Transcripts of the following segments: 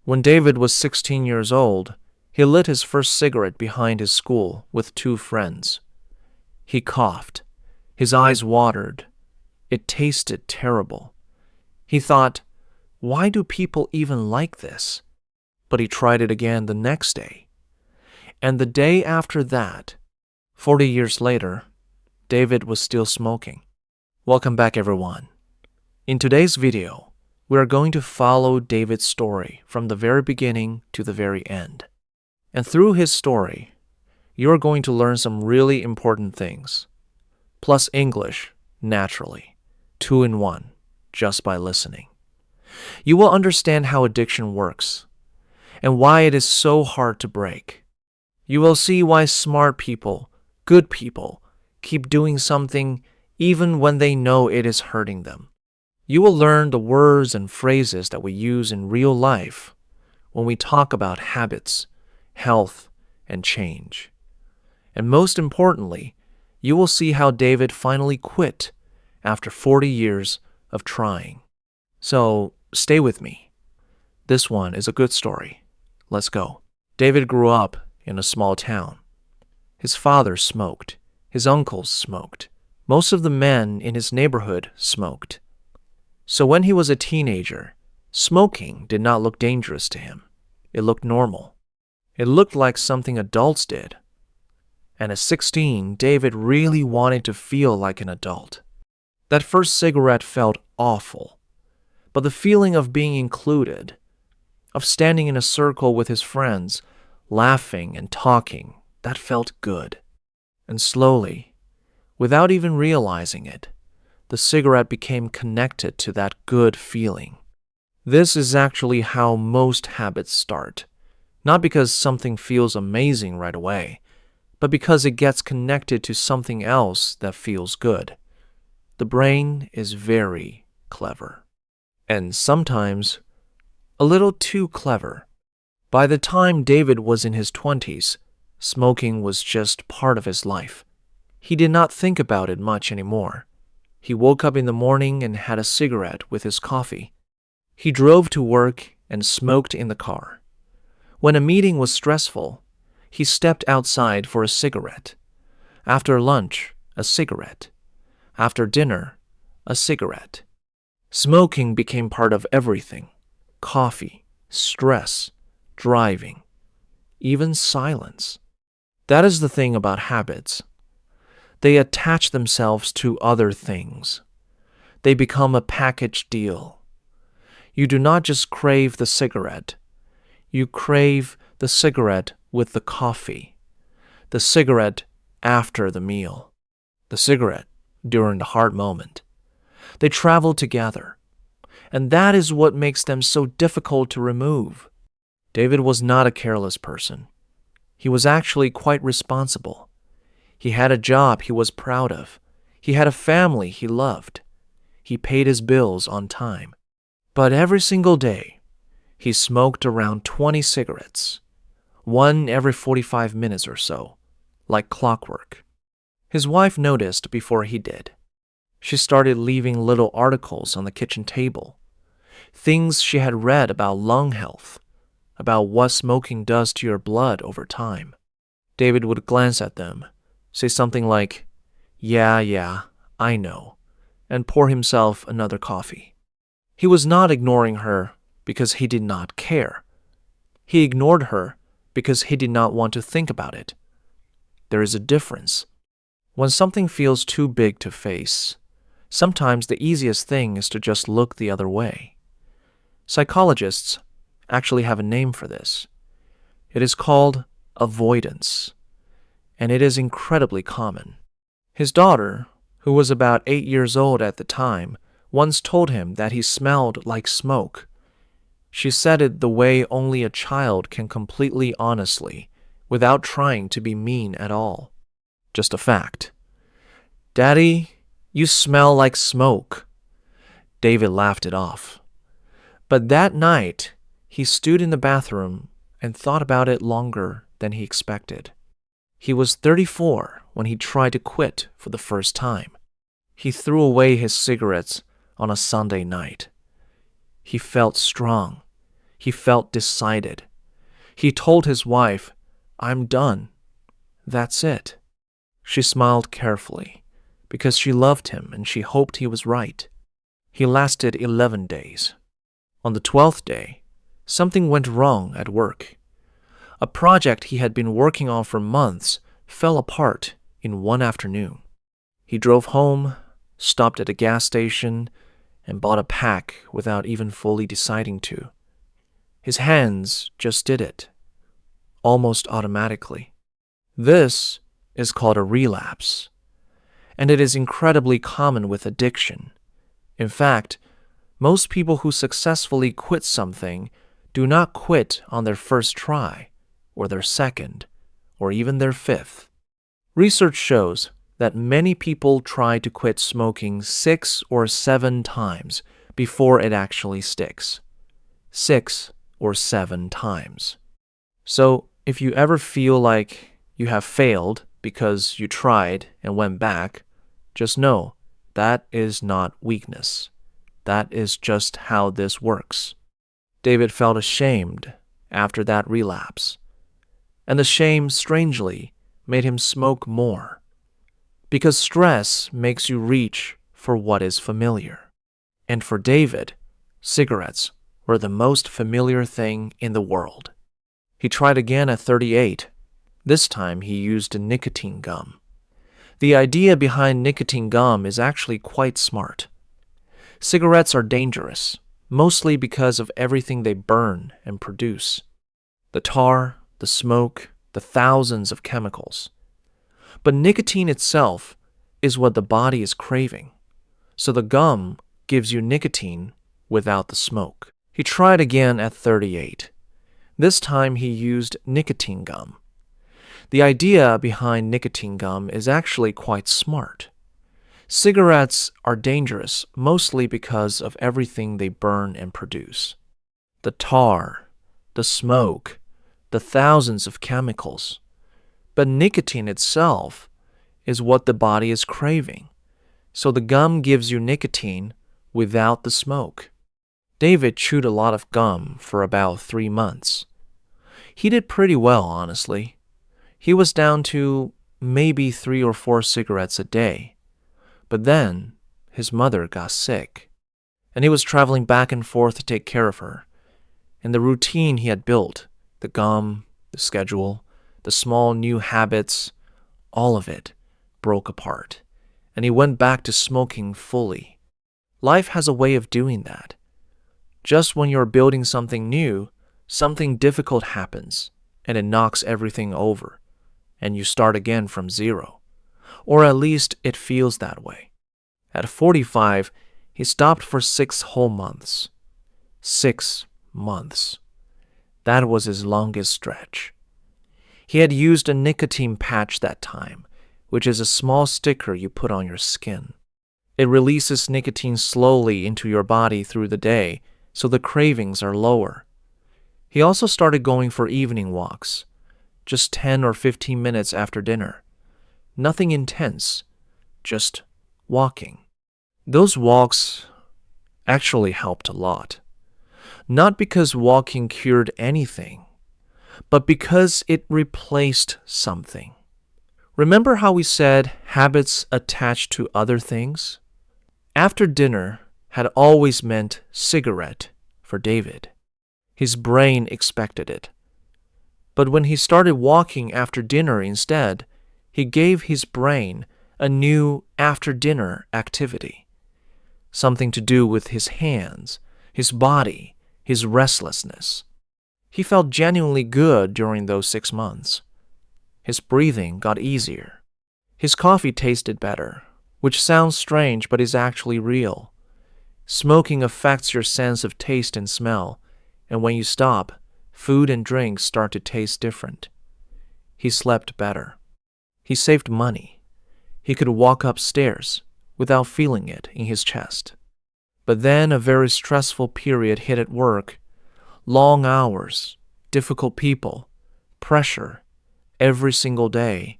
When David was 16 years old, he lit his first cigarette behind his school with two friends. He coughed. His eyes watered. It tasted terrible. He thought, why do people even like this? But he tried it again the next day. And the day after that, 40 years later, David was still smoking. Welcome back, everyone. In today's video, we are going to follow David's story from the very beginning to the very end. And through his story, you are going to learn some really important things, plus English, naturally, 2 in 1, just by listening. You will understand how addiction works and why it is so hard to break. You will see why smart people, good people, keep doing something even when they know it is hurting them. You will learn the words and phrases that we use in real life when we talk about habits, health, and change. And most importantly, you will see how David finally quit after 40 years of trying. So stay with me. This one is a good story. Let's go. David grew up in a small town. His father smoked. His uncles smoked. Most of the men in his neighborhood smoked. So when he was a teenager, smoking did not look dangerous to him. It looked normal. It looked like something adults did. And at 16, David really wanted to feel like an adult. That first cigarette felt awful. But the feeling of being included, of standing in a circle with his friends, laughing and talking, that felt good. And slowly, without even realizing it, the cigarette became connected to that good feeling. This is actually how most habits start. Not because something feels amazing right away, but because it gets connected to something else that feels good. The brain is very clever. And sometimes a little too clever. By the time David was in his 20s, smoking was just part of his life. He did not think about it much anymore. He woke up in the morning and had a cigarette with his coffee. He drove to work and smoked in the car. When a meeting was stressful, he stepped outside for a cigarette. After lunch, a cigarette. After dinner, a cigarette. Smoking became part of everything. Coffee, stress, driving, even silence. That is the thing about habits. They attach themselves to other things. They become a package deal. You do not just crave the cigarette. You crave the cigarette with the coffee, the cigarette after the meal, the cigarette during the hard moment. They travel together, and that is what makes them so difficult to remove. David was not a careless person. He was actually quite responsible. He had a job he was proud of. He had a family he loved. He paid his bills on time. But every single day, he smoked around 20 cigarettes, one every 45 minutes or so, like clockwork. His wife noticed before he did. She started leaving little articles on the kitchen table, things she had read about lung health, about what smoking does to your blood over time. David would glance at them, say something like, yeah, I know, and pour himself another coffee. He was not ignoring her because he did not care. He ignored her because he did not want to think about it. There is a difference. When something feels too big to face, sometimes the easiest thing is to just look the other way. Psychologists actually have a name for this. It is called avoidance, and it is incredibly common. His daughter, who was about 8 years old at the time, once told him that he smelled like smoke. She said it the way only a child can completely honestly, without trying to be mean at all. Just a fact. "Daddy, you smell like smoke." David laughed it off. But that night, he stood in the bathroom and thought about it longer than he expected. He was 34 when he tried to quit for the first time. He threw away his cigarettes on a Sunday night. He felt strong. He felt decided. He told his wife, "I'm done. That's it." She smiled carefully because she loved him and she hoped he was right. He lasted 11 days. On the 12th day, something went wrong at work. A project he had been working on for months fell apart in one afternoon. He drove home, stopped at a gas station, and bought a pack without even fully deciding to. His hands just did it, almost automatically. This is called a relapse, and it is incredibly common with addiction. In fact, most people who successfully quit something do not quit on their first try, or their second, or even their fifth. Research shows that many people try to quit smoking 6 or 7 times before it actually sticks. 6 or 7 times. So, if you ever feel like you have failed because you tried and went back, just know that is not weakness. That is just how this works. David felt ashamed after that relapse, and the shame, strangely, made him smoke more, because stress makes you reach for what is familiar. And for David, cigarettes were the most familiar thing in the world. He tried again at 38. This time he used a nicotine gum. The idea behind nicotine gum is actually quite smart. Cigarettes are dangerous, mostly because of everything they burn and produce. The tar, the smoke, the thousands of chemicals. But nicotine itself is what the body is craving. So the gum gives you nicotine without the smoke. He tried again at 38. This time he used nicotine gum. The idea behind nicotine gum is actually quite smart. Cigarettes are dangerous mostly because of everything they burn and produce. The tar, the smoke, the thousands of chemicals. But nicotine itself is what the body is craving. So the gum gives you nicotine without the smoke. David chewed a lot of gum for about 3 months. He did pretty well, honestly. He was down to maybe 3 or 4 cigarettes a day. But then his mother got sick, and he was traveling back and forth to take care of her. And the routine he had built, the gum, the schedule, the small new habits, all of it broke apart, and he went back to smoking fully. Life has a way of doing that. Just when you're building something new, something difficult happens, and it knocks everything over, and you start again from zero. Or at least it feels that way. At 45, he stopped for 6 whole months. 6 months. That was his longest stretch. He had used a nicotine patch that time, which is a small sticker you put on your skin. It releases nicotine slowly into your body through the day, so the cravings are lower. He also started going for evening walks, just 10 or 15 minutes after dinner. Nothing intense, just walking. Those walks actually helped a lot. Not because walking cured anything, but because it replaced something. Remember how we said habits attach to other things? After dinner had always meant cigarette for David. His brain expected it. But when he started walking after dinner instead, he gave his brain a new after-dinner activity, something to do with his hands, his body, his restlessness. He felt genuinely good during those 6 months. His breathing got easier. His coffee tasted better, which sounds strange but is actually real. Smoking affects your sense of taste and smell, and when you stop, food and drinks start to taste different. He slept better. He saved money. He could walk upstairs without feeling it in his chest. But then a very stressful period hit at work. Long hours, difficult people, pressure, every single day.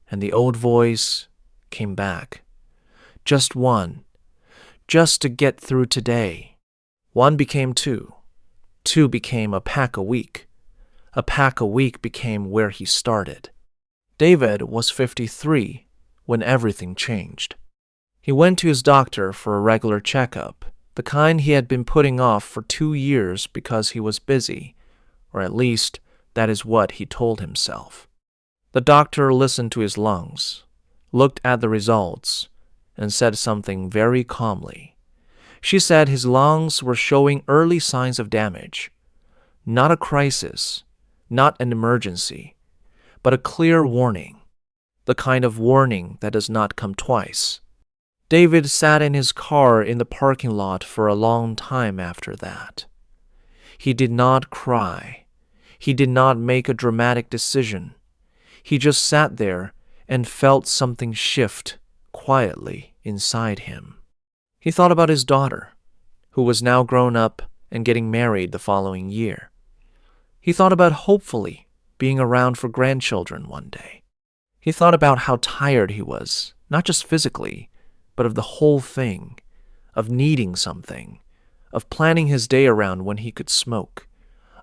And the old voice came back. Just one. Just to get through today. 1 became 2. 2 became a pack a week. A pack a week became where he started. David was 53 when everything changed. He went to his doctor for a regular checkup, the kind he had been putting off for 2 years because he was busy, or at least that is what he told himself. The doctor listened to his lungs, looked at the results, and said something very calmly. She said his lungs were showing early signs of damage. Not a crisis, not an emergency, but a clear warning. The kind of warning that does not come twice. David sat in his car in the parking lot for a long time after that. He did not cry. He did not make a dramatic decision. He just sat there and felt something shift quietly inside him. He thought about his daughter, who was now grown up and getting married the following year. He thought about hopefully being around for grandchildren one day. He thought about how tired he was, not just physically, but of the whole thing, of needing something, of planning his day around when he could smoke,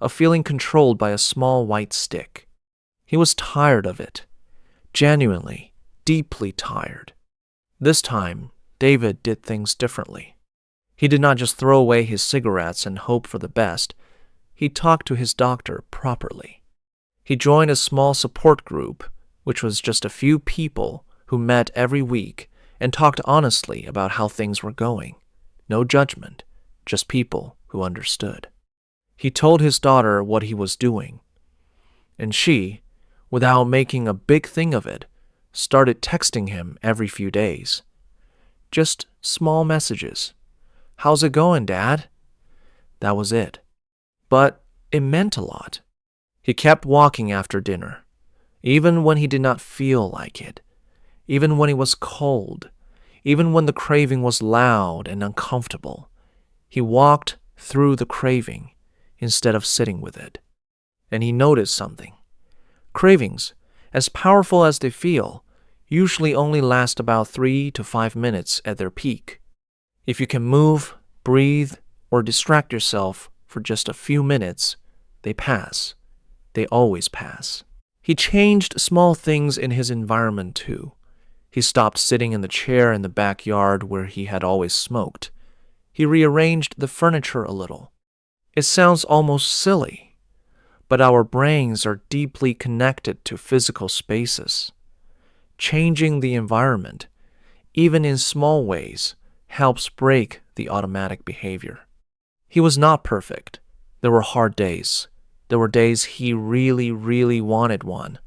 of feeling controlled by a small white stick. He was tired of it, genuinely, deeply tired. This time, David did things differently. He did not just throw away his cigarettes and hope for the best. He talked to his doctor properly. He joined a small support group, which was just a few people who met every week and talked honestly about how things were going. No judgment, just people who understood. He told his daughter what he was doing, and she, without making a big thing of it, started texting him every few days. Just small messages. "How's it going, Dad?" That was it. But it meant a lot. He kept walking after dinner, even when he did not feel like it, even when it was cold, even when the craving was loud and uncomfortable. He walked through the craving instead of sitting with it. And he noticed something. Cravings, as powerful as they feel, usually only last about 3 to 5 minutes at their peak. If you can move, breathe, or distract yourself for just a few minutes, they pass. They always pass. He changed small things in his environment too. He stopped sitting in the chair in the backyard where he had always smoked. He rearranged the furniture a little. It sounds almost silly, but our brains are deeply connected to physical spaces. Changing the environment, even in small ways, helps break the automatic behavior. He was not perfect. There were hard days. There were days he really, really wanted one,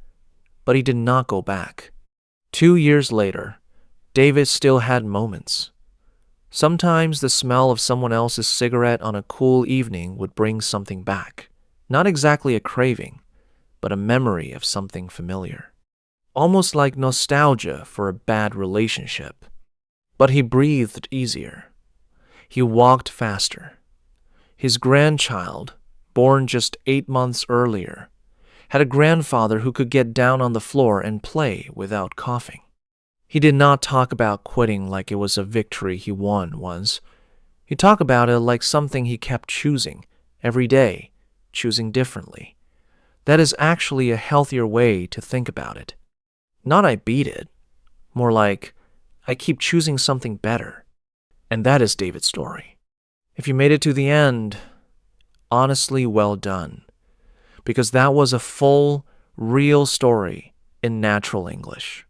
but he did not go back. 2 years later, David still had moments. Sometimes the smell of someone else's cigarette on a cool evening would bring something back. Not exactly a craving, but a memory of something familiar. Almost like nostalgia for a bad relationship. But he breathed easier. He walked faster. His grandchild, born just 8 months earlier, had a grandfather who could get down on the floor and play without coughing. He did not talk about quitting like it was a victory he won once. He talked about it like something he kept choosing, every day, choosing differently. That is actually a healthier way to think about it. Not I beat it, more like I keep choosing something better. And that is David's story. If you made it to the end, honestly, well done. Because that was a full, real story in natural English.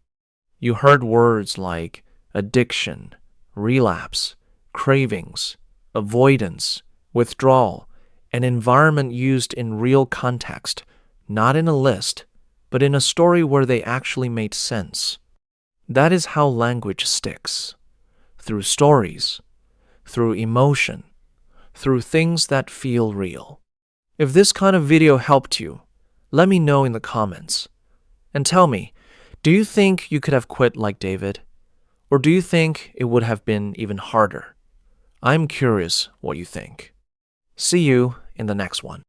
You heard words like addiction, relapse, cravings, avoidance, withdrawal, an environment used in real context, not in a list, but in a story where they actually made sense. That is how language sticks. Through stories, through emotion, through things that feel real. If this kind of video helped you, let me know in the comments. And tell me, do you think you could have quit like David? Or do you think it would have been even harder? I'm curious what you think. See you in the next one.